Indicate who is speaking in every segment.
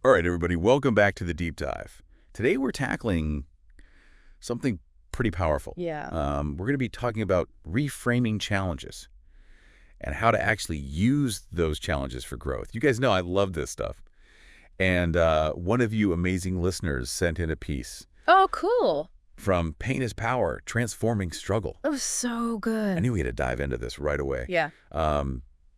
Speaker 1: All right, everybody, welcome back to the deep dive. Today we're tackling something pretty powerful.
Speaker 2: Yeah.
Speaker 1: We're going to be talking about reframing challenges and how to actually use those challenges for growth. You guys know I love this stuff. And one of you amazing listeners sent in a piece
Speaker 2: Oh, cool.
Speaker 1: from Pain is Power, Transforming Struggle.
Speaker 2: That was so good.
Speaker 1: I knew we had to dive into this right away.
Speaker 2: Yeah.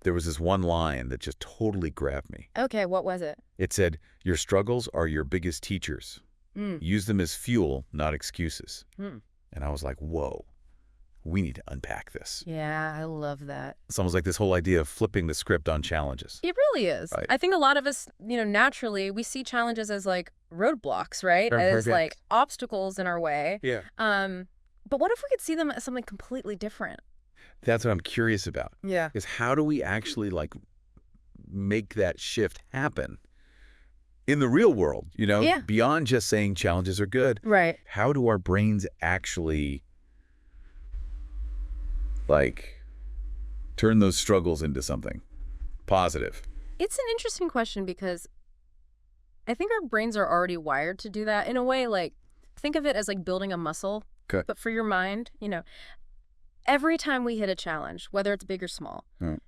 Speaker 1: There was this one line that just totally grabbed me.
Speaker 2: Okay, what was it?
Speaker 1: It said, "Your struggles are your biggest teachers.
Speaker 2: Mm.
Speaker 1: Use them as fuel, not excuses."
Speaker 2: Mm.
Speaker 1: And I was like, whoa, we need to unpack this.
Speaker 2: Yeah, I love that.
Speaker 1: It's almost like this whole idea of flipping the script on challenges.
Speaker 2: It really is.
Speaker 1: Right.
Speaker 2: I think a lot of us, naturally, we see challenges as like roadblocks, right?
Speaker 1: Sure,
Speaker 2: As
Speaker 1: yeah.
Speaker 2: like obstacles in our way.
Speaker 1: Yeah.
Speaker 2: But what if we could see them as something completely different?
Speaker 1: That's what I'm curious about.
Speaker 2: Yeah.
Speaker 1: Is how do we actually make that shift happen in the real world,
Speaker 2: Yeah.
Speaker 1: beyond just saying challenges are good?
Speaker 2: Right.
Speaker 1: How do our brains actually turn those struggles into something positive?
Speaker 2: It's an interesting question because I think our brains are already wired to do that in a way. Like, think of it as like building a muscle,
Speaker 1: Okay.
Speaker 2: but for your mind, every time we hit a challenge, whether it's big or small,
Speaker 1: Mm.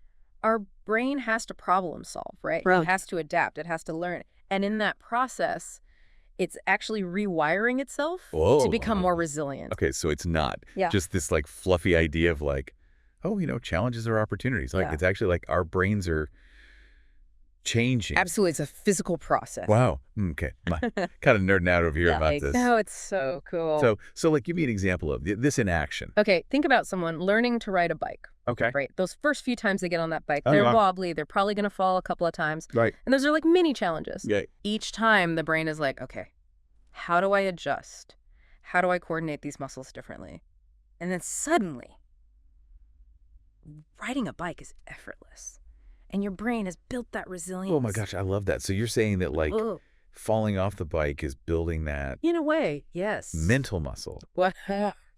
Speaker 2: our brain has to problem solve, right?
Speaker 3: Right.
Speaker 2: It has to adapt. It has to learn. And in that process, it's actually rewiring itself
Speaker 1: Whoa.
Speaker 2: to become more resilient.
Speaker 1: Okay, so it's not
Speaker 2: Yeah.
Speaker 1: just this fluffy idea of challenges are opportunities.
Speaker 2: Yeah.
Speaker 1: It's actually our brains are changing.
Speaker 2: Absolutely. It's a physical process.
Speaker 1: Wow. Okay. Kind of nerding out over here about this.
Speaker 2: No, it's so cool.
Speaker 1: So give me an example of this in action.
Speaker 2: Okay, think about someone learning to ride a bike.
Speaker 1: Okay.
Speaker 2: Right. Those first few times they get on that bike,
Speaker 1: Oh,
Speaker 2: they're
Speaker 1: yeah.
Speaker 2: wobbly. They're probably going to fall a couple of times.
Speaker 1: Right.
Speaker 2: And those are like mini challenges.
Speaker 1: Yeah.
Speaker 2: Each time the brain is like, okay, how do I adjust? How do I coordinate these muscles differently? And then suddenly, riding a bike is effortless. And your brain has built that resilience.
Speaker 1: Oh my gosh, I love that. So you're saying that
Speaker 2: Ugh.
Speaker 1: falling off the bike is building that
Speaker 2: In a way, yes.
Speaker 1: mental muscle
Speaker 2: What?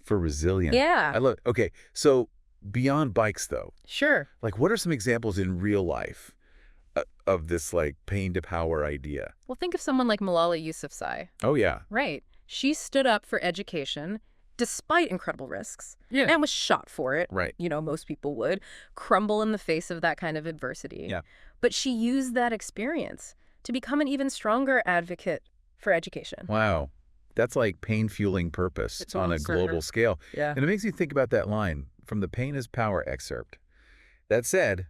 Speaker 1: for resilience.
Speaker 2: Yeah.
Speaker 1: I love. Okay. So beyond bikes though,
Speaker 2: Sure.
Speaker 1: what are some examples in real life of this pain to power idea?
Speaker 2: Well, think of someone like Malala Yousafzai.
Speaker 1: Oh yeah.
Speaker 2: Right. She stood up for education despite incredible risks.
Speaker 1: Yeah.
Speaker 2: And was shot for it.
Speaker 1: Right.
Speaker 2: Most people would crumble in the face of that kind of adversity.
Speaker 1: Yeah.
Speaker 2: But she used that experience to become an even stronger advocate for education.
Speaker 1: Wow. That's like pain fueling purpose
Speaker 2: It's
Speaker 1: on a
Speaker 2: almost
Speaker 1: global
Speaker 2: certain.
Speaker 1: scale.
Speaker 2: Yeah.
Speaker 1: And it makes you think about that line from the Pain is Power excerpt. That said,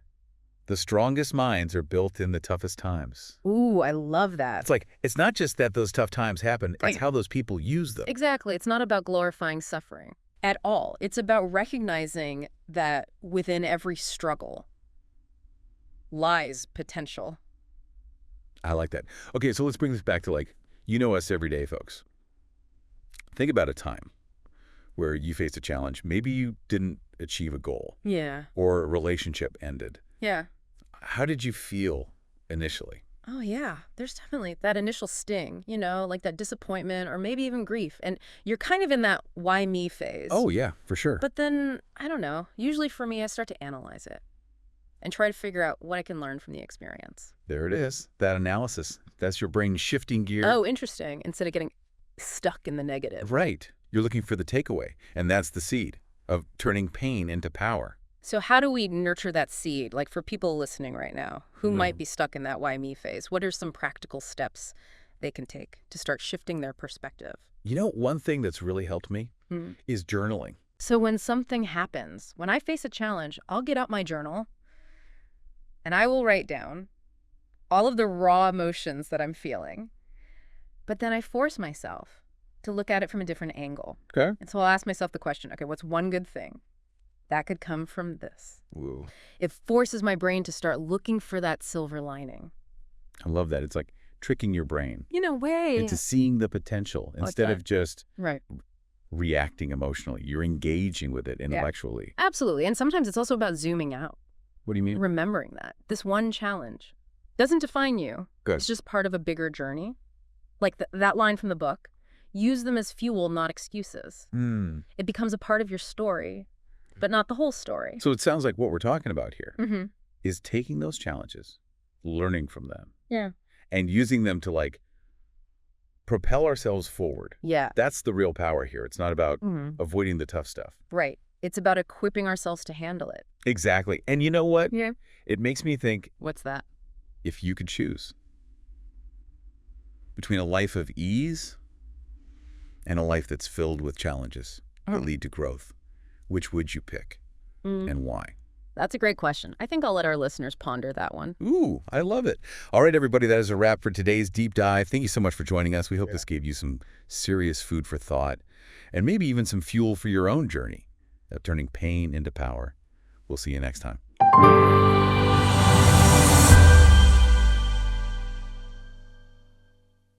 Speaker 1: the strongest minds are built in the toughest times.
Speaker 2: Ooh, I love that.
Speaker 1: It's not just that those tough times happen,
Speaker 2: Right.
Speaker 1: it's how those people use them.
Speaker 2: Exactly. It's not about glorifying suffering at all. It's about recognizing that within every struggle lies potential.
Speaker 1: I like that. Okay, so let's bring this back to us everyday folks. Think about a time where you faced a challenge. Maybe you didn't achieve a goal
Speaker 2: Yeah.
Speaker 1: or a relationship ended.
Speaker 2: Yeah.
Speaker 1: How did you feel initially?
Speaker 2: Oh, yeah. There's definitely that initial sting, like that disappointment or maybe even grief. And you're kind of in that why me phase.
Speaker 1: Oh, yeah, for sure.
Speaker 2: But then, I don't know, usually for me, I start to analyze it and try to figure out what I can learn from the experience.
Speaker 1: There it is, that analysis. That's your brain shifting gear.
Speaker 2: Oh, interesting. Instead of getting stuck in the negative.
Speaker 1: Right. You're looking for the takeaway, and that's the seed of turning pain into power.
Speaker 2: So how do we nurture that seed? Like for people listening right now who
Speaker 1: Hmm.
Speaker 2: might be stuck in that why me phase, what are some practical steps they can take to start shifting their perspective?
Speaker 1: One thing that's really helped me
Speaker 2: Hmm.
Speaker 1: is journaling.
Speaker 2: So when something happens, when I face a challenge, I'll get out my journal and I will write down all of the raw emotions that I'm feeling. But then I force myself to look at it from a different angle.
Speaker 1: Okay.
Speaker 2: And so I'll ask myself the question, okay, what's one good thing that could come from this?
Speaker 1: Woo.
Speaker 2: It forces my brain to start looking for that silver lining.
Speaker 1: I love that. It's like tricking your brain
Speaker 2: Way.
Speaker 1: into seeing the potential instead
Speaker 2: that?
Speaker 1: of just
Speaker 2: Right.
Speaker 1: reacting emotionally. You're engaging with it intellectually.
Speaker 2: Absolutely. And sometimes it's also about zooming out,
Speaker 1: What do you mean?
Speaker 2: remembering that this one challenge doesn't define you.
Speaker 1: Good.
Speaker 2: It's just part of a bigger journey. Like that line from the book, use them as fuel, not excuses. It becomes a part of your story, but not the whole story.
Speaker 1: So it sounds like what we're talking about here
Speaker 2: Mm-hmm.
Speaker 1: is taking those challenges, learning from them,
Speaker 2: Yeah.
Speaker 1: and using them to, like, propel ourselves forward.
Speaker 2: Yeah.
Speaker 1: That's the real power here. It's not about avoiding the tough stuff.
Speaker 2: Right. It's about equipping ourselves to handle it.
Speaker 1: Exactly. And you know what?
Speaker 2: Yeah.
Speaker 1: It makes me think,
Speaker 2: What's that?
Speaker 1: if you could choose between a life of ease and a life that's filled with challenges that lead to growth, which would you pick and why?
Speaker 2: That's a great question. I think I'll let our listeners ponder that one.
Speaker 1: Ooh, I love it. All right, everybody, that is a wrap for today's deep dive. Thank you so much for joining us. We hope this gave you some serious food for thought and maybe even some fuel for your own journey of turning pain into power. We'll see you next time.